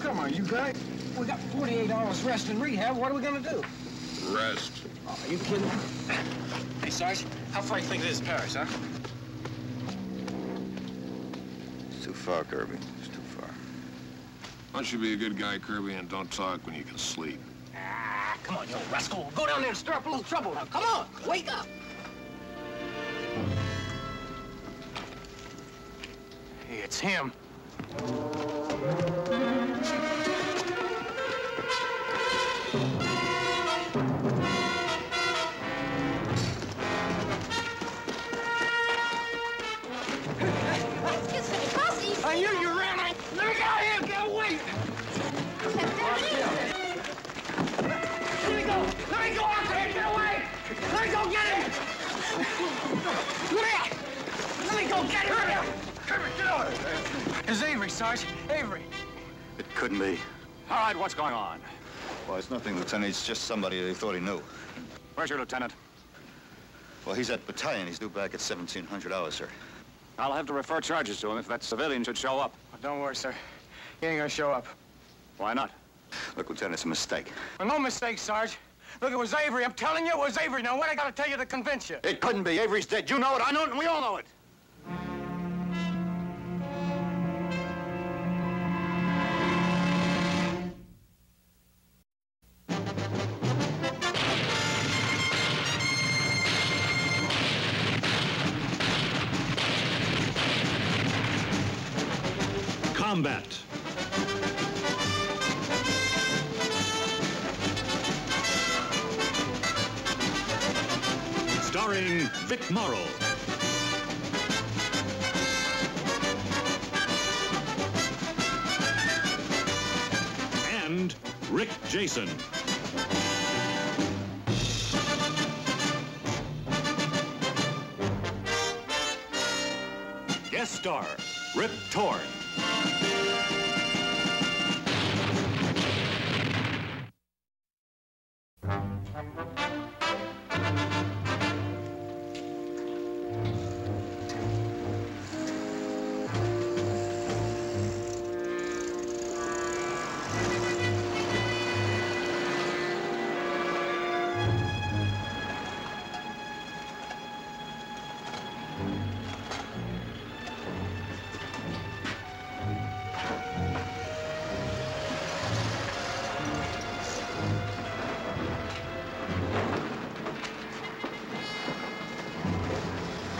Come on, you guys. We got 48 hours rest and rehab. What are we gonna do? Rest. Oh, are you kidding? Hey, Sarge, how far do you think it is to Paris, huh? It's too far, Kirby. It's too far. Why don't you be a good guy, Kirby, and don't talk when you can sleep? Ah, come on, you old rascal. Go down there and stir up a little trouble now. Come on, wake up. Hey, it's him. I knew you ran. Let me get out of here. Get away. Let me go. Let me go out there. Get away. Let me go get him. Let me go get him. Come here, get out of here. It's Avery, Sarge. Avery. It couldn't be. All right, what's going on? Well, it's nothing, Lieutenant. It's just somebody they thought he knew. Where's your lieutenant? Well, he's at battalion. He's due back at 1700 hours, sir. I'll have to refer charges to him if that civilian should show up. Oh, don't worry, sir. He ain't gonna show up. Why not? Look, Lieutenant, it's a mistake. Well, no mistake, Sarge. Look, it was Avery. I'm telling you, it was Avery. Now, what I gotta tell you to convince you? It couldn't be. Avery's dead. You know it. I know it, and we all know it. Combat. Starring VIC MORROW. And Rick Jason. Guest star, Rip Torn.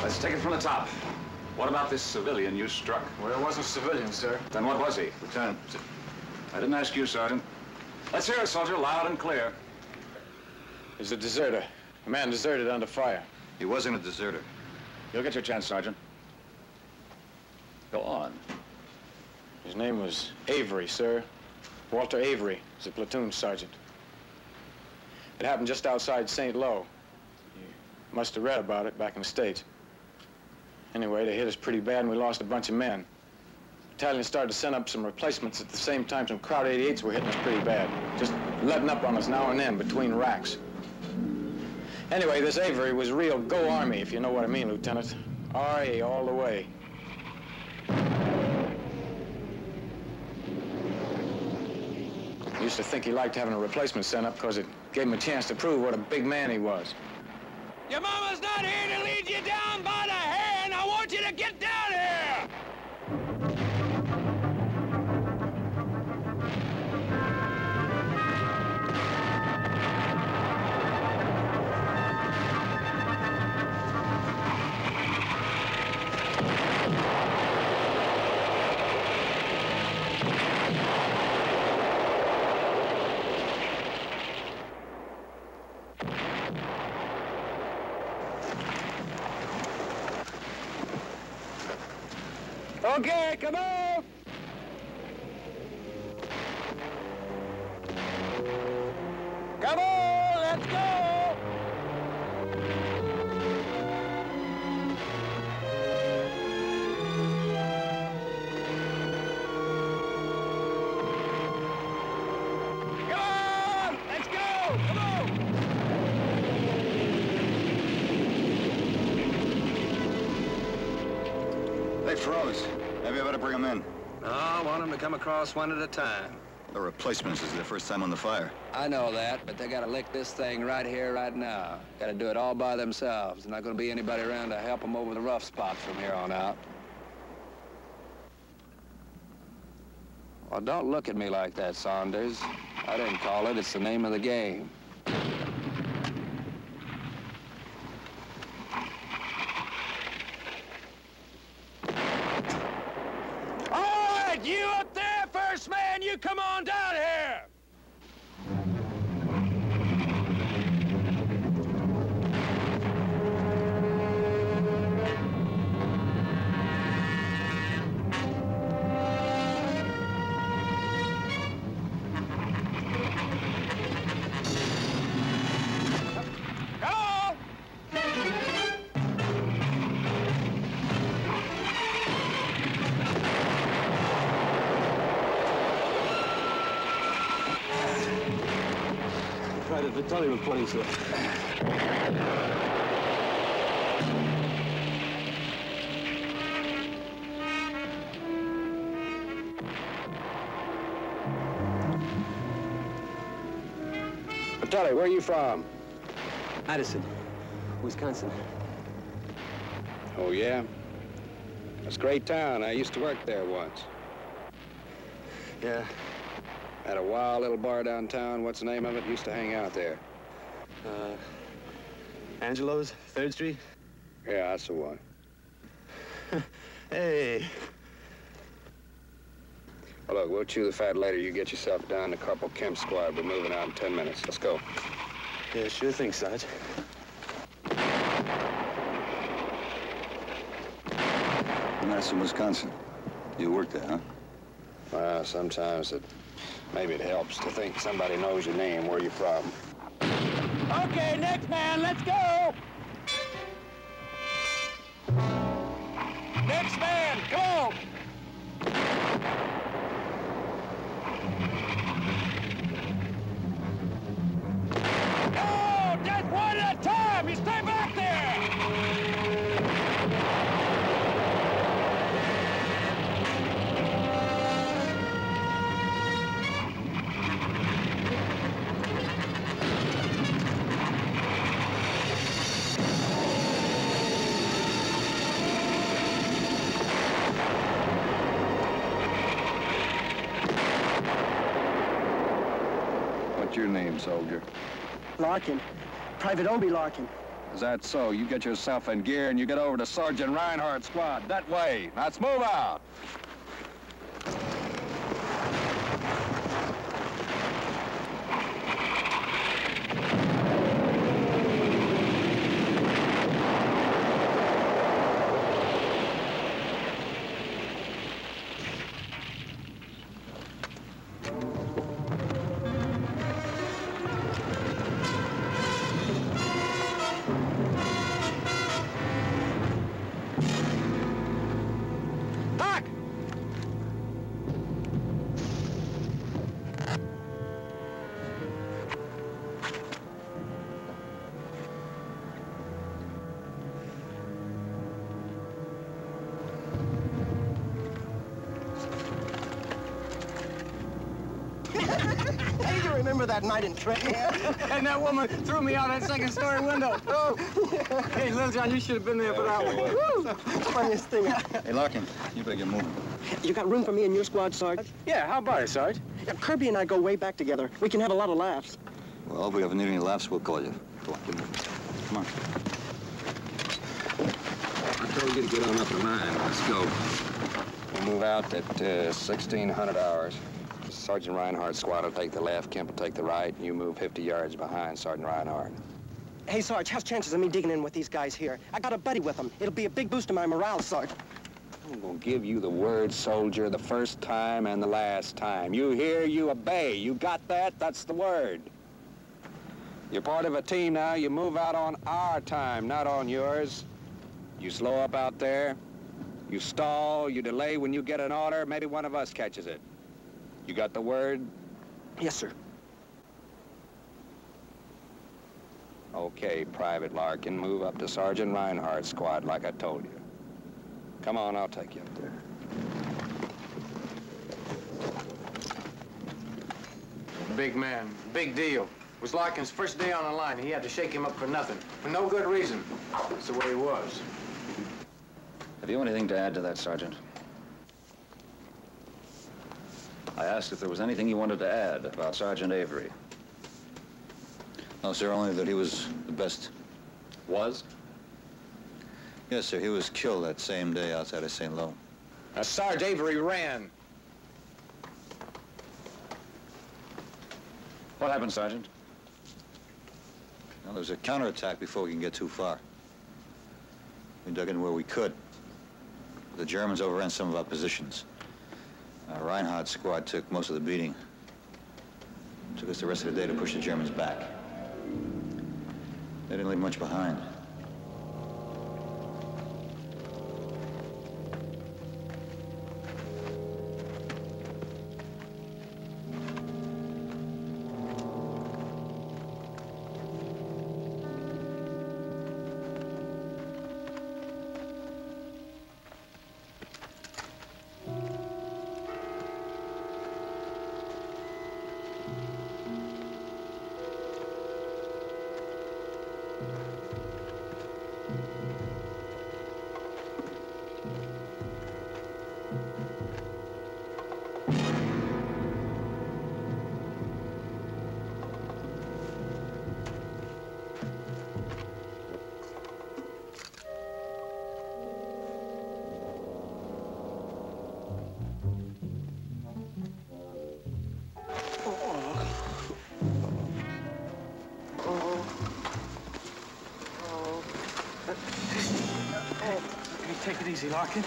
Let's take it from the top. What about this civilian you struck? Well, it wasn't a civilian, sir. Then what was he? Lieutenant, I didn't ask you, Sergeant. Let's hear it, soldier, loud and clear. He's a deserter. A man deserted under fire. he wasn't a deserter. You'll get your chance, Sergeant. Go on. His name was Avery, sir. Walter Avery. He's a platoon sergeant. It happened just outside St. Lo. You must have read about it back in the States. Anyway, they hit us pretty bad and we lost a bunch of men. The battalion started to send up some replacements at the same time. Some Crowd 88s were hitting us pretty bad. Just letting up on us now and then between racks. Anyway, this Avery was real go Army, if you know what I mean, Lieutenant. R.A. all the way. He used to think he liked having a replacement sent up because it gave him a chance to prove what a big man he was. Your mama's not here to lead you down by the hand. I want you to get down here! Okay, come on! Come on, let's go! Come on! Let's go! Come on! They froze. Maybe I better bring them in. No, I want them to come across one at a time. A replacement is their first time on the fire. I know that, but they gotta lick this thing right here, right now. Gotta do it all by themselves. There's not gonna be anybody around to help them over the rough spots from here on out. Well, don't look at me like that, Saunders. I didn't call it. It's the name of the game. All right, you up there, first man, you come on down here. Private battalion reporting, sir. Battalion, where are you from? Madison, Wisconsin. Oh, yeah? That's a great town. I used to work there once. Yeah. Had a wild little bar downtown. What's the name of it? Used to hang out there. Angelo's, 3rd Street? Yeah, that's the one. Hey. Well, look, we'll chew the fat later. You get yourself down to Corporal Kemp's squad. We're moving out in 10 minutes. Let's go. Yeah, sure thing, Sarge. Madison, Wisconsin. You work there, huh? Well, sometimes maybe it helps to think somebody knows your name, where you're from. Okay, next man, let's go! Next man, go! No, just one at a time! You stay back there! What's your name, soldier? Larkin. Private Obie Larkin. Is that so? You get yourself in gear and you get over to Sergeant Reinhardt's squad. That way. Let's move out. Hey, you remember that night in Trenton? And that woman threw me out that second-story window. Oh. Hey, Little John, you should have been there for that one. Woo! Funniest thing. Hey, Larkin, you better get moving. You got room for me in your squad, Sarge? Yeah, how about it, Sarge? Yeah, Kirby and I go way back together. We can have a lot of laughs. Well, if we ever need any laughs, we'll call you. Go on, get moving. Come on. I told you to get on up the line. Let's go. We'll move out at 1600 hours. Sergeant Reinhardt's squad will take the left, Kemp will take the right, and you move 50 yards behind Sergeant Reinhardt. Hey, Sarge, how's chances of me digging in with these guys here? I got a buddy with them. It'll be a big boost to my morale, Sarge. I'm gonna give you the word, soldier, the first time and the last time. You hear, you obey. You got that? That's the word. You're part of a team now. You move out on our time, not on yours. You slow up out there. You stall. You delay when you get an order. Maybe one of us catches it. You got the word? Yes, sir. Okay, Private Larkin, move up to Sergeant Reinhardt's squad like I told you. Come on, I'll take you up there. Big man, big deal. It was Larkin's first day on the line, and he had to shake him up for nothing. For no good reason. That's the way he was. Have you anything to add to that, Sergeant? I asked if there was anything you wanted to add about Sergeant Avery. No, sir, only that he was the best. Was? Yes, sir, he was killed that same day outside of St. Lo. Sarge Avery ran. What happened, Sergeant? Well, there was a counterattack before we can get too far. We dug in where we could. The Germans overran some of our positions. Reinhardt's squad took most of the beating. It took us the rest of the day to push the Germans back. They didn't leave much behind. Take it easy, Larkin.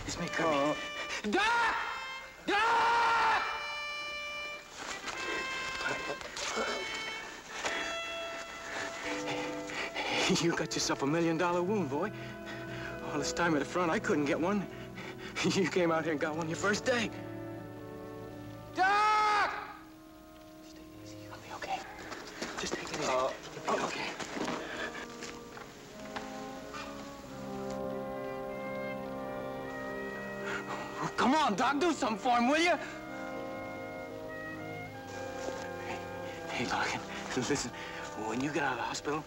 It's me, Kirby. Doc! Doc! You got yourself $1 million wound, boy. All this time at the front, I couldn't get one. You came out here and got one your first day. Doc! Just take it easy. You'll be okay. Just take it easy. You'll be okay. Come on, Doc, do something for him, will you? Hey, Larkin, listen, when you get out of the hospital,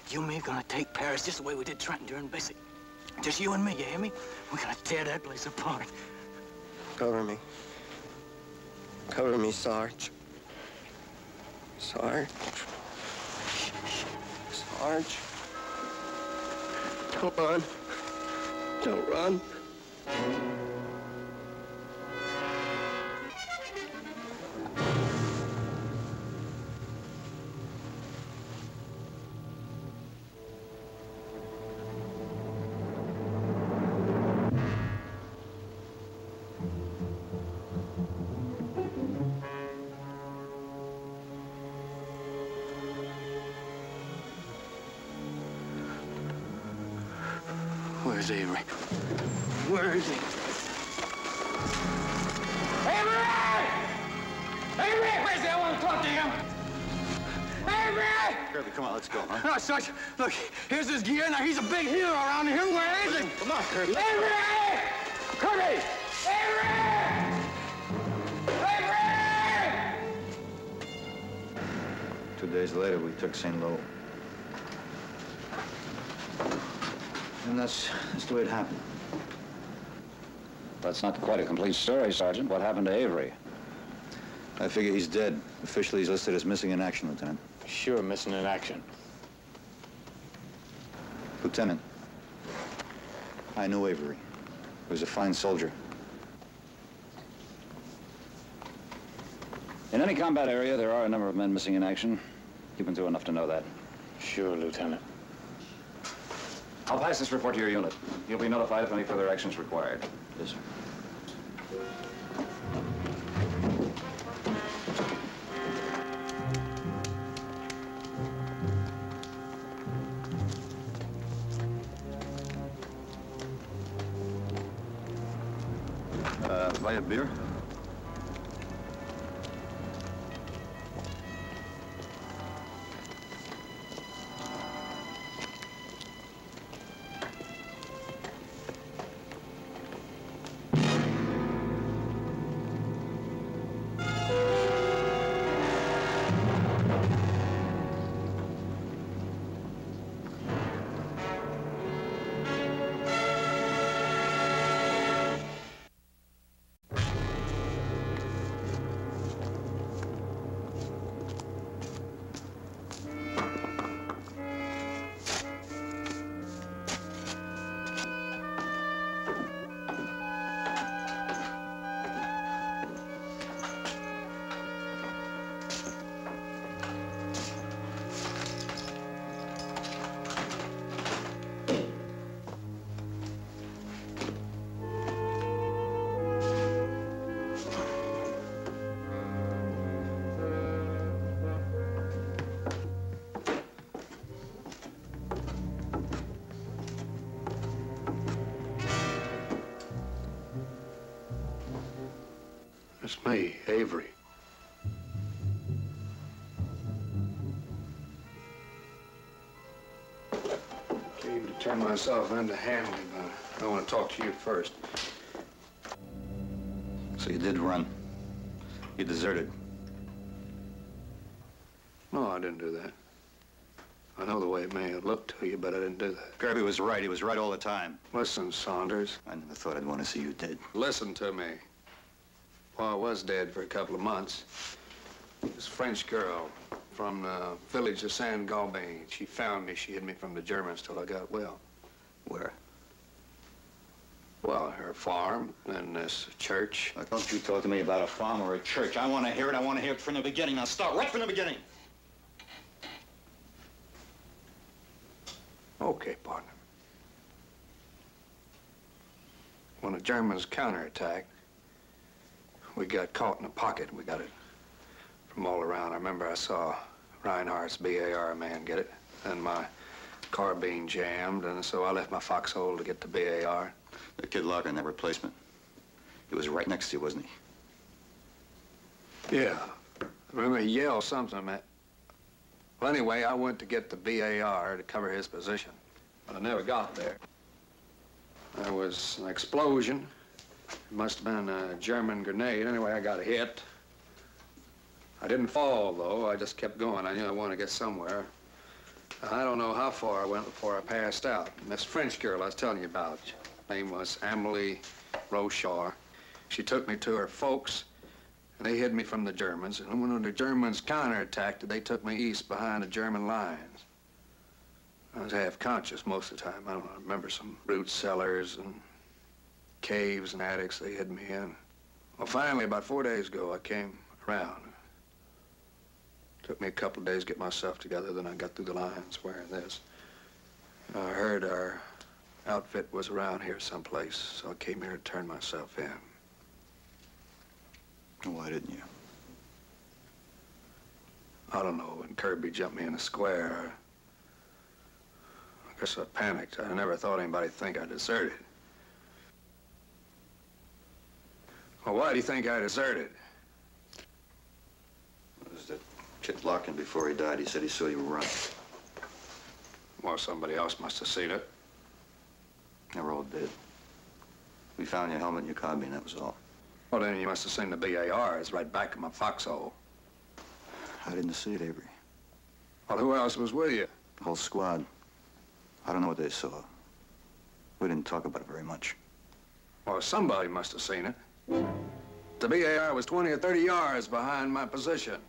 you and me are gonna take Paris just the way we did Trenton during Basic. Just you and me, you hear me? We're gonna tear that place apart. Cover me. Cover me, Sarge. Sarge. Sarge. Don't run. Don't run. Where's Avery? Where is he? Avery! Avery! Where's he? I want to talk to him. Avery! Kirby, come on, let's go, huh? No, Sarge, look, here's his gear. Now, he's a big hero around here. Where is he? Come on, Kirby. Avery! Kirby! Avery! Avery! 2 days later, we took St. Lo. And that's the way it happened. That's not quite a complete story, Sergeant. What happened to Avery? I figure he's dead. Officially, he's listed as missing in action, Lieutenant. Sure, missing in action. Lieutenant, I knew Avery. He was a fine soldier. In any combat area, there are a number of men missing in action. You've been through enough to know that. Sure, Lieutenant. I'll pass this report to your unit. You'll be notified if any further action is required. Yes, sir. Buy a beer? Me, Avery. Came to turn myself into Hanley, but I want to talk to you first. So you did run. You deserted. No, I didn't do that. I know the way it may have looked to you, but I didn't do that. Kirby was right. He was right all the time. Listen, Saunders. I never thought I'd want to see you dead. Listen to me. Well, I was dead for a couple of months. This French girl from the village of San Galbain, she found me. She hid me from the Germans till I got well. Where? Well, her farm and this church. Now, don't you talk to me about a farm or a church. I want to hear it. I want to hear it from the beginning. Now start right from the beginning. Okay, partner. When the Germans counterattacked, we got caught in a pocket. We got it from all around. I remember I saw Reinhardt's BAR man get it, and my carbine jammed, and so I left my foxhole to get the BAR. The kid Larkin, that replacement. He was right next to you, wasn't he? Yeah. I remember he yelled something at me. Well, anyway, I went to get the BAR to cover his position, but I never got there. There was an explosion. It must have been a German grenade. Anyway, I got hit. I didn't fall, though. I just kept going. I knew I wanted to get somewhere. I don't know how far I went before I passed out. And this French girl I was telling you about, her name was Amelie Rochard. She took me to her folks, and they hid me from the Germans. And when the Germans counterattacked, they took me east behind the German lines. I was half conscious most of the time. I don't know, I remember some root cellars and caves and attics they hid me in. Well, finally, about 4 days ago, I came around. Took me a couple of days to get myself together, then I got through the lines wearing this. I heard our outfit was around here someplace, so I came here to turn myself in. Why didn't you? I don't know, when Kirby jumped me in the square, I guess I panicked. I never thought anybody'd think I deserted. Well, why do you think I deserted? It was that kid Larkin before he died. He said he saw you run. Well, somebody else must have seen it. They were all dead. We found your helmet and your carbine, that was all. Well, then you must have seen the BAR. It's right back in my foxhole. I didn't see it, Avery. Well, who else was with you? The whole squad. I don't know what they saw. We didn't talk about it very much. Well, somebody must have seen it. The BAR was 20 or 30 yards behind my position.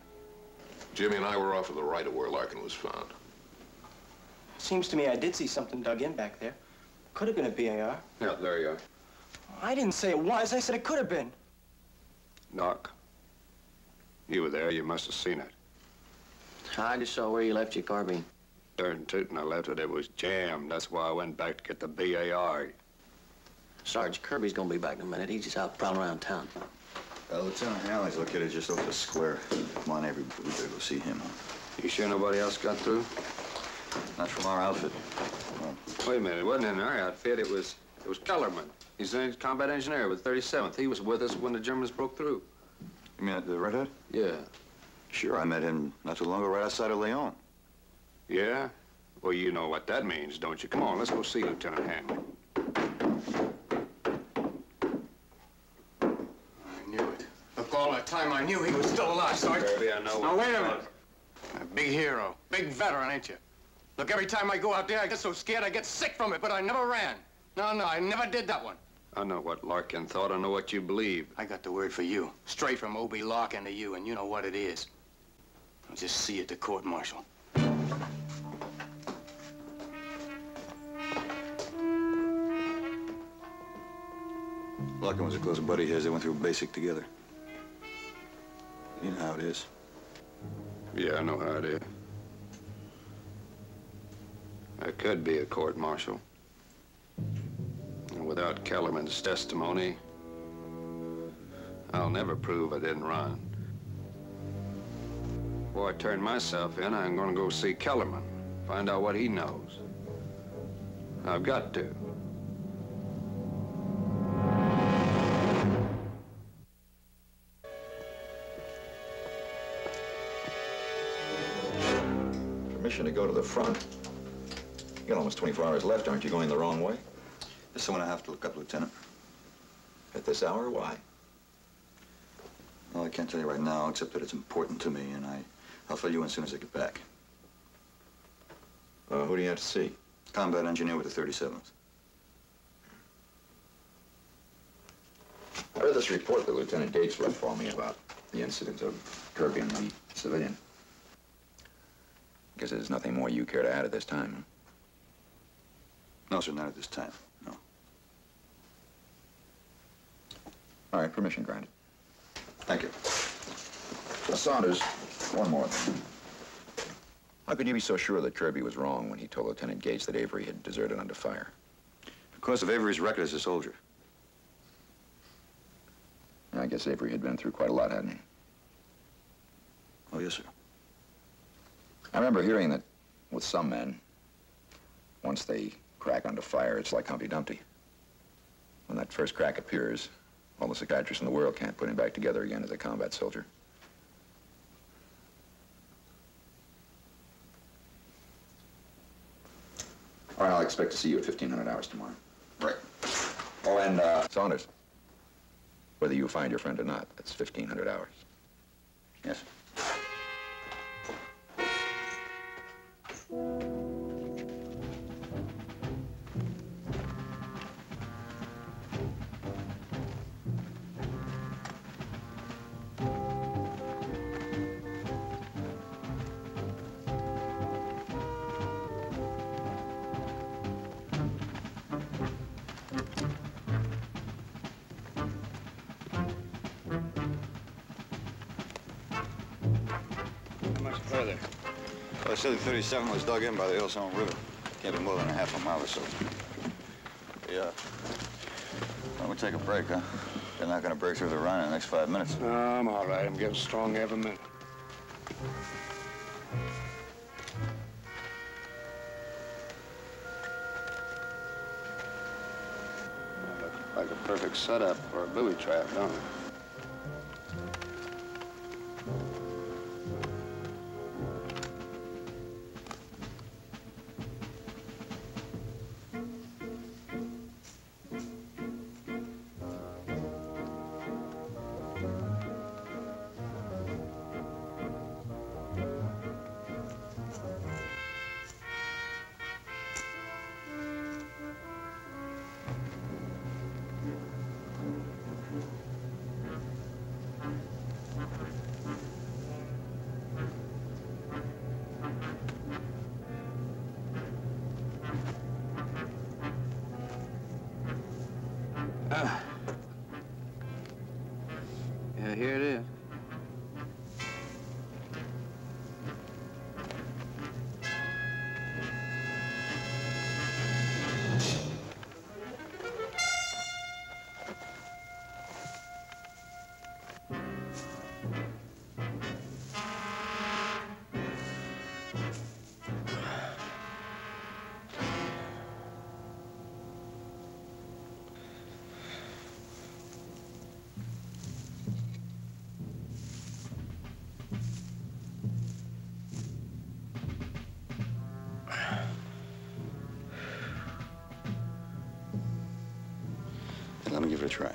Jimmy and I were off to the right of where Larkin was found. Seems to me I did see something dug in back there. Could have been a BAR. Yeah, there you are. I didn't say it was. I said it could have been. Doc, you were there. You must have seen it. I just saw where you left your carbine. Darn tootin', I left it. It was jammed. That's why I went back to get the BAR. Sergeant Kirby's gonna be back in a minute. He's just out prowling around town. Lieutenant Hanley's located just over the square. Come on, Avery, we better go see him. You sure nobody else got through? Not from our outfit. No. Wait a minute. It wasn't in our outfit. It was Kellerman. He's a combat engineer with 37th. He was with us when the Germans broke through. You mean the redhead? Yeah. Sure, I met him not too long ago right outside of Lyon. Yeah? Well, you know what that means, don't you? Come on, let's go see Lieutenant Hanley. I knew it. Look, all that time I knew he was still alive, Sergeant. Kirby, I know. Now, wait a minute. A big hero, big veteran, ain't you? Look, every time I go out there, I get so scared I get sick from it, but I never ran. No, I never did that one. I know what Larkin thought. I know what you believe. I got the word for you. Straight from O.B. Larkin to you, and you know what it is. I'll just see you at the court-martial. Larkin was a close buddy of his. They went through basic together. You know how it is. Yeah, I know how it is. There could be a court-martial. And without Kellerman's testimony, I'll never prove I didn't run. Before I turn myself in, I'm gonna go see Kellerman, find out what he knows. I've got to. permission to go to the front. You got almost 24 hours left. Aren't you going the wrong way? There's someone I have to look up, Lieutenant. At this hour? Why? Well, I can't tell you right now, except that it's important to me, and I'll fill you in as soon as I get back. Who do you have to see? Combat engineer with the 37th. I read this report that Lieutenant Gates wrote for me about the incident of Kirby and the civilian. Guess there's nothing more you care to add at this time, huh? No, sir, not at this time, no. All right, permission granted. Thank you. Saunders, one more thing. How could you be so sure that Kirby was wrong when he told Lieutenant Gates that Avery had deserted under fire? Because of Avery's record as a soldier. I guess Avery had been through quite a lot, hadn't he? Oh, yes, sir. I remember hearing that with some men, once they crack under fire, it's like Humpty Dumpty. When that first crack appears, all the psychiatrists in the world can't put him back together again as a combat soldier. All right, I'll expect to see you at 1500 hours tomorrow. Right. Oh, and, Saunders, whether you find your friend or not, that's 1500 hours. Yes. Further. Well, I said the 37 was dug in by the Hillsong River. Can't be more than a half a mile or so. Yeah. Well, we'll take a break, huh? They're not gonna break through the run in the next 5 minutes. No, I'm all right. I'm getting strong every minute. Looks like a perfect setup for a booby trap, don't it? Yeah, here it is. Let me give it a try.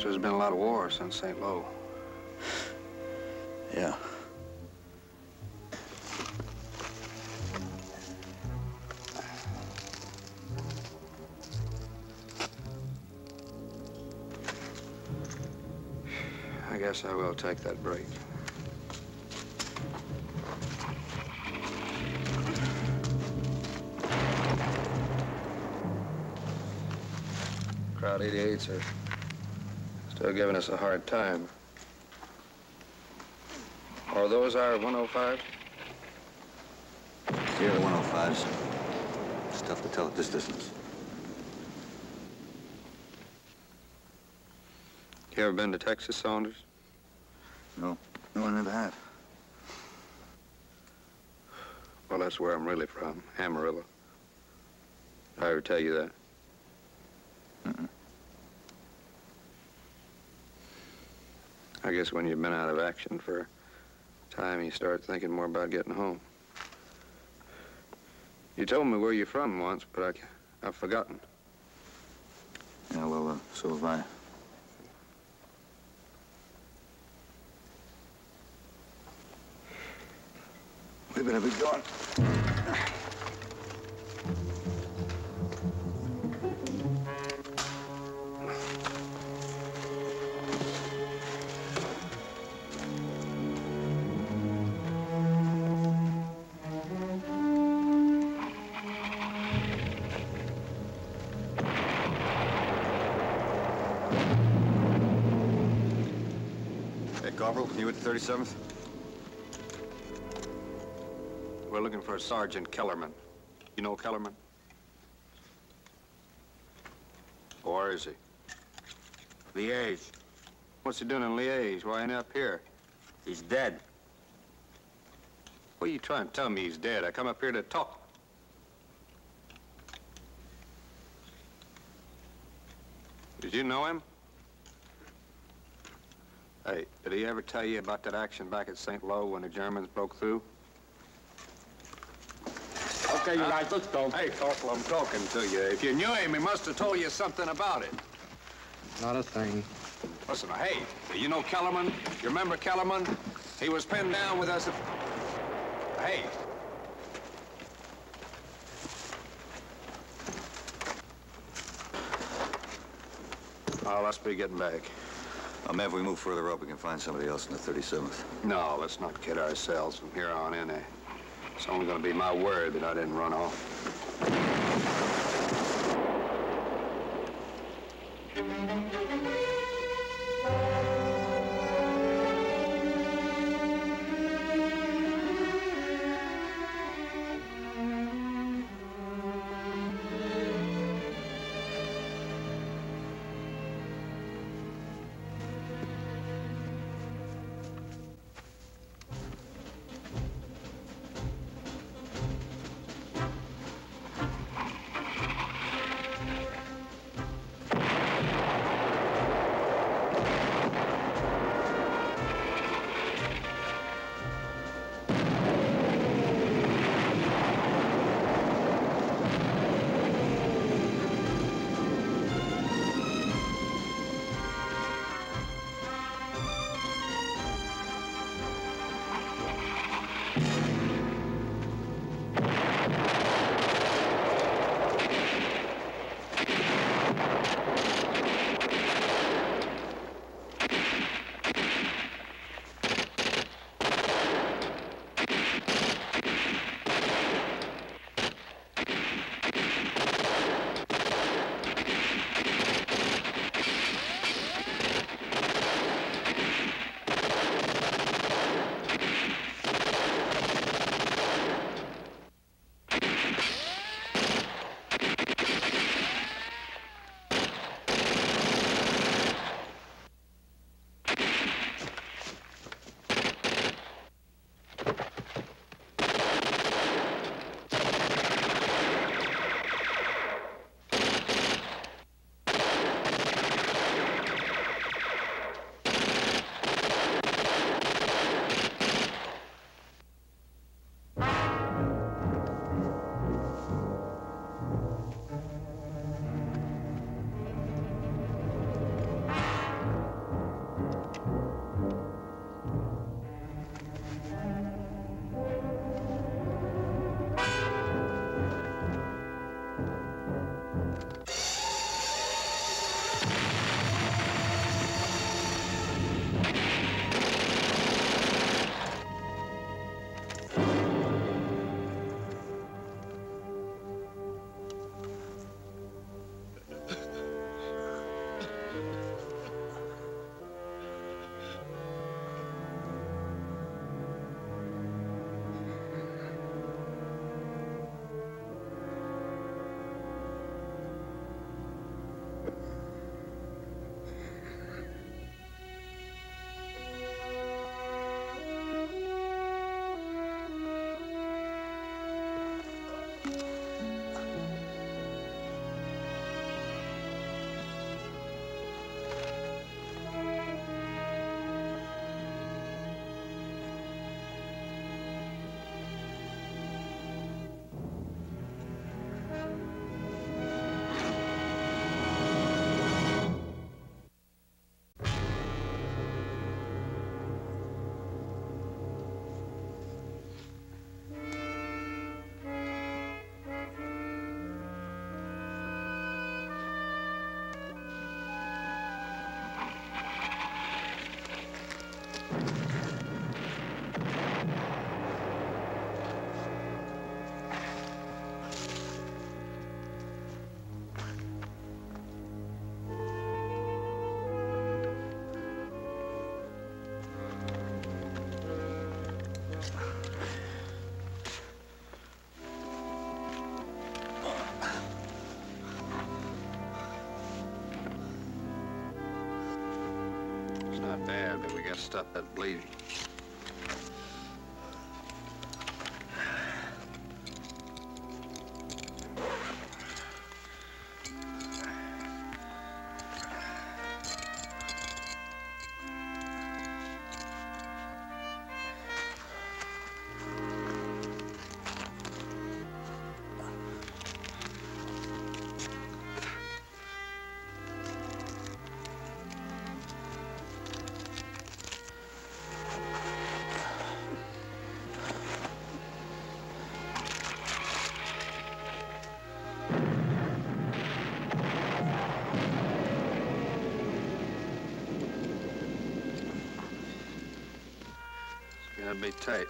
There's been a lot of war since St. Lo. Yeah. I guess I will take that break. Crowd 88s are still giving us a hard time. Are those our 105s? Here are the 105s. It's tough to tell at this distance. You ever been to Texas, Saunders? No, I never have. Well, that's where I'm really from, Amarillo. Did I ever tell you that? Mm-mm. I guess when you've been out of action for a time, you start thinking more about getting home. You told me where you're from once, but I've forgotten. Yeah, well, so have I. We better be going. Hey, Corporal, you with the 37th? We're looking for Sergeant Kellerman. You know Kellerman? Where is he? Liège. What's he doing in Liège? Why ain't he up here? He's dead. What are you trying to tell me he's dead? I come up here to talk. Did you know him? Hey, did he ever tell you about that action back at St. Lo when the Germans broke through? Okay, you guys, let's go. Hey, Corporal, I'm talking to you. If you knew him, he must have told you something about it. Not a thing. Listen, hey, you know Kellerman? You remember Kellerman? He was pinned down with us. Hey. Oh, let's be getting back. Man, if we move further up, we can find somebody else in the 37th. No, let's not kid ourselves from here on in. It's only going to be my word that I didn't run off. It's not bad, but we got to stop that bleeding. Gotta be tight.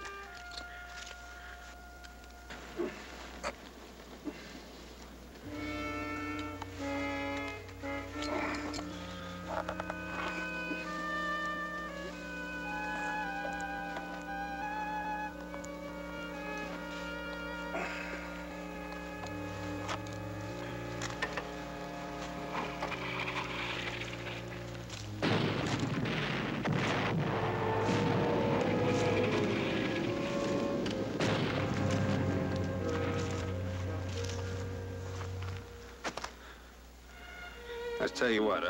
Let's tell you what,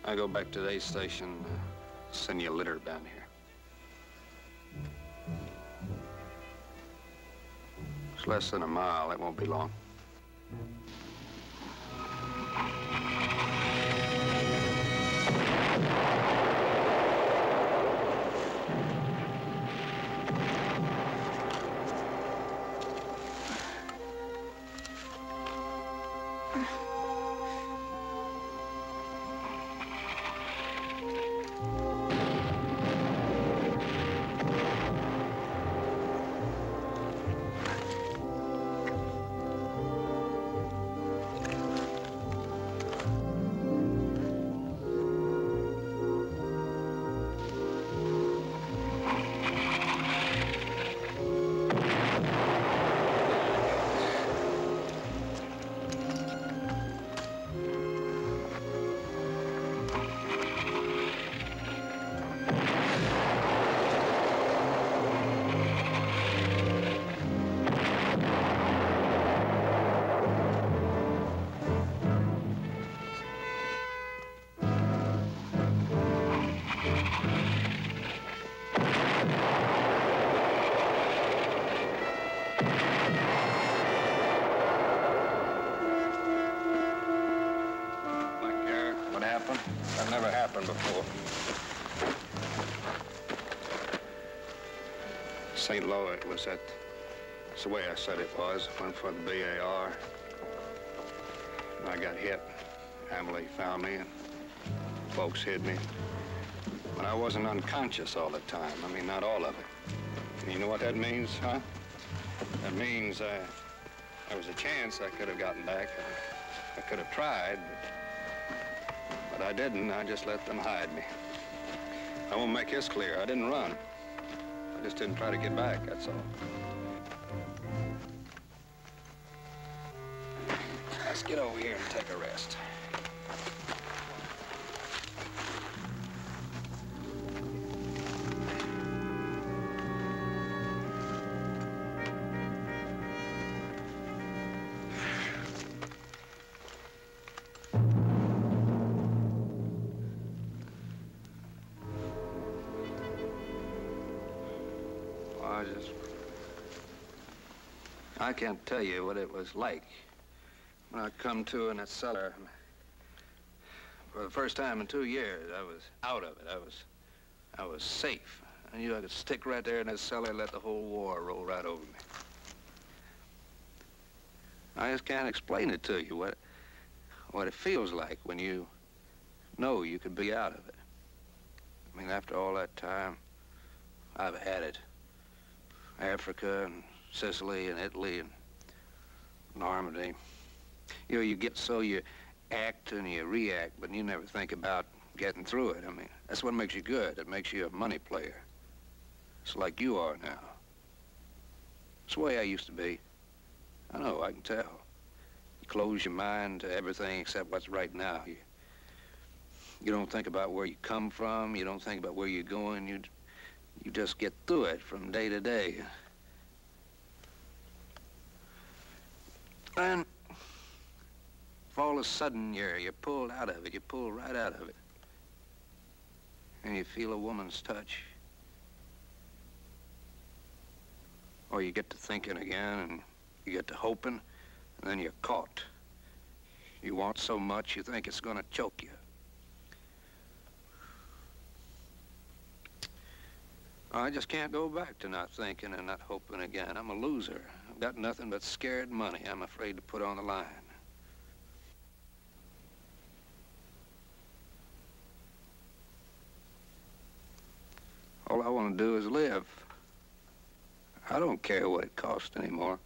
I go back to the aid station, send you a litter down here. It's less than a mile. It won't be long. That never happened before. St. Louis, was that? It's the way I said it was. Went for the BAR. And I got hit. Emily found me, and folks hid me. But I wasn't unconscious all the time. I mean, not all of it. And you know what that means, huh? That means there was a chance I could have gotten back. I could have tried, but I didn't. I just let them hide me. I won't make this clear. I didn't run. I just didn't try to get back, that's all. Let's get over here and take a rest. I can't tell you what it was like when I come to in that cellar. For the first time in 2 years, I was out of it. I was safe. I knew I could stick right there in that cellar and let the whole war roll right over me. I just can't explain it to you, what it feels like when you know you could be out of it. I mean, after all that time, I've had it. Africa and Sicily and Italy and Normandy. You know, you get so you act and you react, but you never think about getting through it. I mean, that's what makes you good. It makes you a money player. It's like you are now. It's the way I used to be. I know, I can tell. You close your mind to everything except what's right now. You don't think about where you come from. You don't think about where you're going. You just get through it from day to day. And if all of a sudden you're pulled out of it, you're pulled right out of it, and you feel a woman's touch, or you get to thinking again, and you get to hoping, and then you're caught. You want so much you think it's gonna choke you. I just can't go back to not thinking and not hoping again. I'm a loser. I've got nothing but scared money I'm afraid to put on the line. All I want to do is live. I don't care what it costs anymore.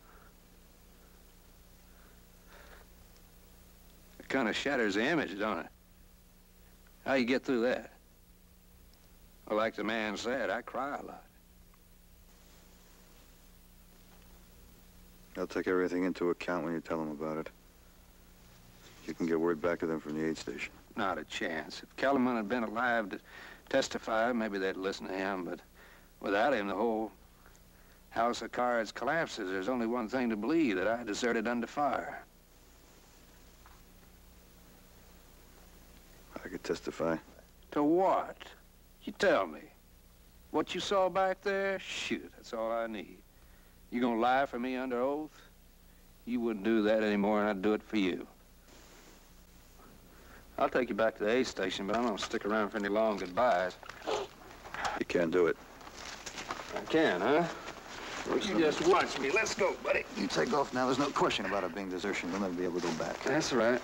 It kind of shatters the image, don't it? How you get through that? Well, like the man said, I cry a lot. They'll take everything into account when you tell them about it. You can get word back to them from the aid station. Not a chance. If Kellerman had been alive to testify, maybe they'd listen to him, but without him, the whole house of cards collapses. There's only one thing to believe, that I deserted under fire. I could testify. To what? You tell me. What you saw back there? Shoot, that's all I need. You gonna lie for me under oath? You wouldn't do that anymore, and I'd do it for you. I'll take you back to the aid station, but I'm not gonna stick around for any long goodbyes. You can't do it. I can, huh? Well, you just watch me. Let's go, buddy. You take off now. There's no question about it being desertion. You'll never be able to go back. That's right.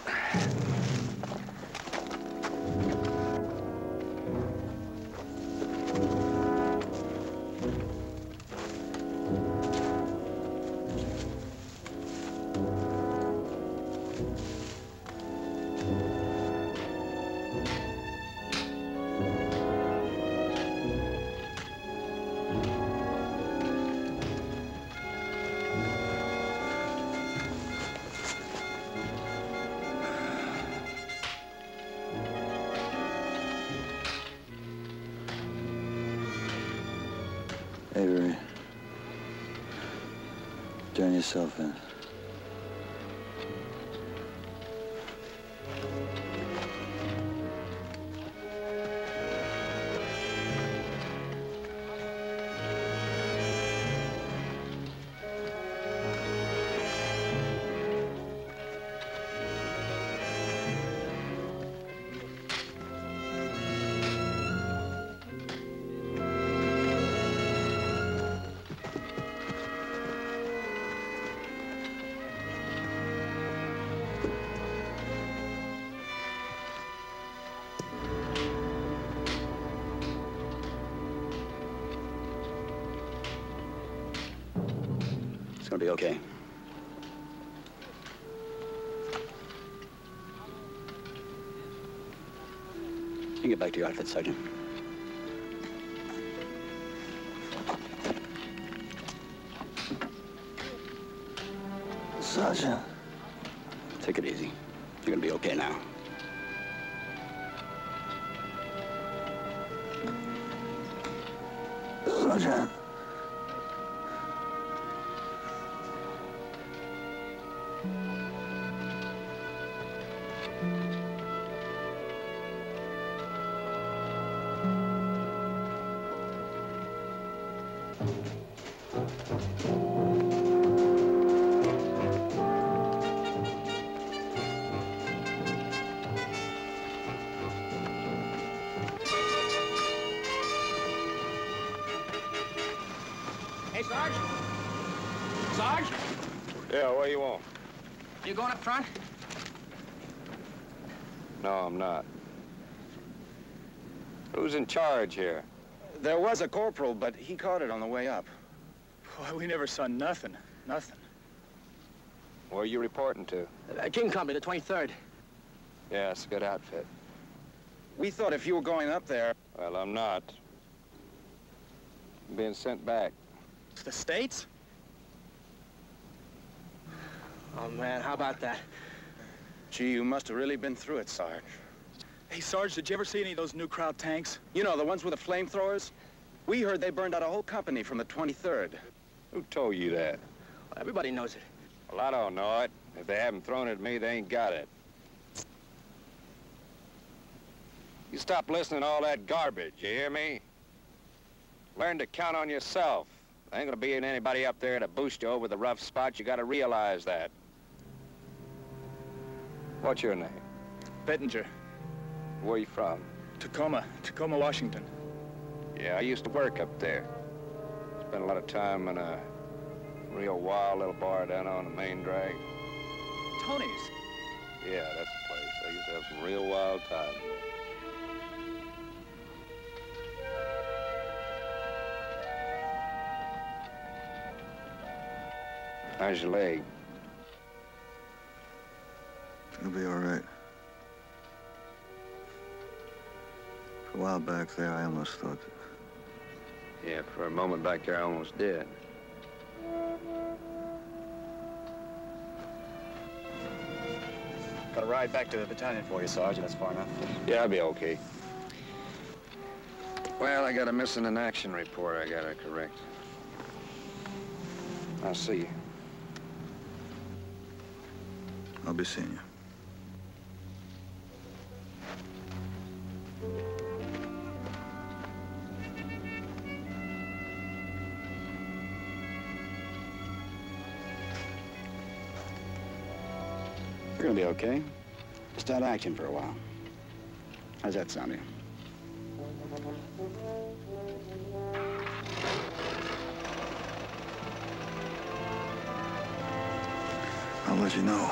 Avery, turn yourself in. It's gonna be okay. You can get back to your outfit, Sergeant. Sergeant. Take it easy. You're gonna be okay now. Sergeant. Hey, Sarge? Sarge? Yeah, what do you want? You going up front? No, I'm not. Who's in charge here? There was a corporal, but he caught it on the way up. Boy, we never saw nothing. Nothing. Where are you reporting to? King Company, the 23rd. Yeah, it's a good outfit. We thought if you were going up there... Well, I'm not. I'm being sent back. To the States? Oh, man, how about that? Gee, you must have really been through it, Sarge. Hey, Sarge, did you ever see any of those new crowd tanks? You know, the ones with the flamethrowers? We heard they burned out a whole company from the 23rd. Who told you that? Well, everybody knows it. Well, I don't know it. If they haven't thrown it at me, they ain't got it. You stop listening to all that garbage, you hear me? Learn to count on yourself. There ain't gonna be anybody up there to boost you over the rough spots. You gotta realize that. What's your name? Bettinger. Where you from? Tacoma, Washington. Yeah, I used to work up there. Spent a lot of time in a real wild little bar down on the main drag. Tony's? Yeah, that's the place. I used to have some real wild times there. How's your leg? It'll be all right. For a while back there, I almost thought that... Yeah, for a moment back there, I almost did. Got a ride back to the battalion for you, Sergeant. That's far enough. Yeah, I'll be okay. Well, I got a missing in action report I gotta correct. I'll see you. I'll be seeing you. You're gonna be okay. Just out of action for a while. How's that sound to you? I'll let you know.